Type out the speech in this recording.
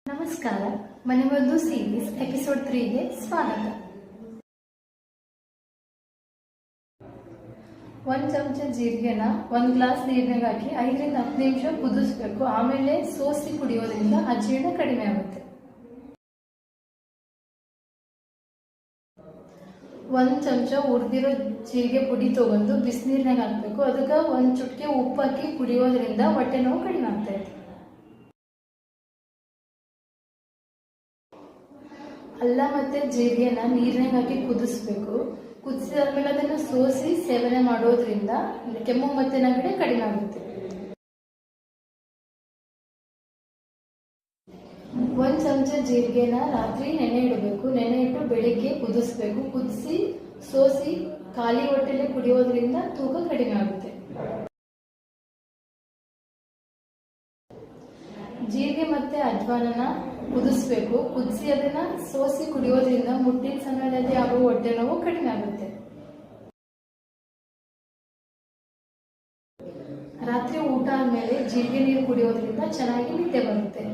ನಮಸ್ಕಾರ. ಮನೆಮದ್ದು series episode 3ಗೆ ಸ್ವಾಗತ. 1 ಚಮಚ ಜೀರಿಗೆನ 1 ಗ್ಲಾಸ್ ನೀರಿನಾಗ ಹಾಕಿ 5 ರಿಂದ 10 ನಿಮಿಷ ಕುದಿಸ್ಬೇಕು. ಆಮೇಲೆ ಸೋಸಿ ಕುಡಿಯೋದ್ರಿಂದ ಅಜೀರ್ಣ ಕಡಿಮೆ ಆಗುತ್ತೆ. 1 ಚಮಚ ಹುರಿದಿರೋ ಜೀರಿಗೆ ಪುಡಿ ತಗೊಂಡು ಬಿಸಿನೀರಿನಾಗ ಹಾಕಬೇಕು. ಅದಕ್ಕೆ 1 ಚುಟ್ಕೆ ಉಪ್ಪು ಹಾಕಿ ಕುಡಿಯೋದ್ರಿಂದ ಹೊಟ್ಟೆ ನೋವು ಕಡಿಮೆ ಆಗ್ತೈತೆ. ಅಲ್ಲ ಮತ್ತೆ ಜೀರಿಗೆನ ನೀರಿನಾಗ ಹಾಕಿ ಕುದಿಸ್ಬೇಕು. ಕುದಿಸಿದಾದ್ಮೇಲೆ ಅದನ್ನು ಸೋಸಿ ಸೇವನೆ ಮಾಡೋದ್ರಿಂದ ಕೆಮ್ಮು ಮತ್ತೆ ನೆಗಡಿ ಕಡಿಮೆ ಆಗುತ್ತೆ. 1 ಚಮಚ ಜೀರಿಗೆನ ರಾತ್ರಿ ನೆನೆ ಇಡಬೇಕು. ನೆನೆ ಇಟ್ಟು ಬೆಳಿಗ್ಗೆ ಕುದಿಸ್ಬೇಕು. ಕುದಿಸಿ ಸೋಸಿ ಖಾಲಿ ಹೊಟ್ಟೆಲೆ ಕುಡಿಯೋದ್ರಿಂದ ತೂಕ ಕಡಿಮೆ ಆಗುತ್ತೆ. ಜೀರಿಗೆ ಮತ್ತೆ ಅಜ್ವಾನನ ಕುದಿಸ್ಬೇಕು. ಕುದಿಸಿ ಅದನ್ನ ಸೋಸಿ ಕುಡಿಯೋದ್ರಿಂದ ಮುಟ್ಟಿನ ಸಮಯದಲ್ಲಿ ಆಗುವ ಹೊಟ್ಟೆ ನೋವು ಕಡಿಮೆ ಆಗುತ್ತೆ. ರಾತ್ರಿ ಊಟ ಆದ್ಮೇಲೆ ಜೀರಿಗೆ ನೀರು ಕುಡಿಯೋದ್ರಿಂದ ಚೆನ್ನಾಗಿ ನಿದ್ದೆ ಬರುತ್ತೆ.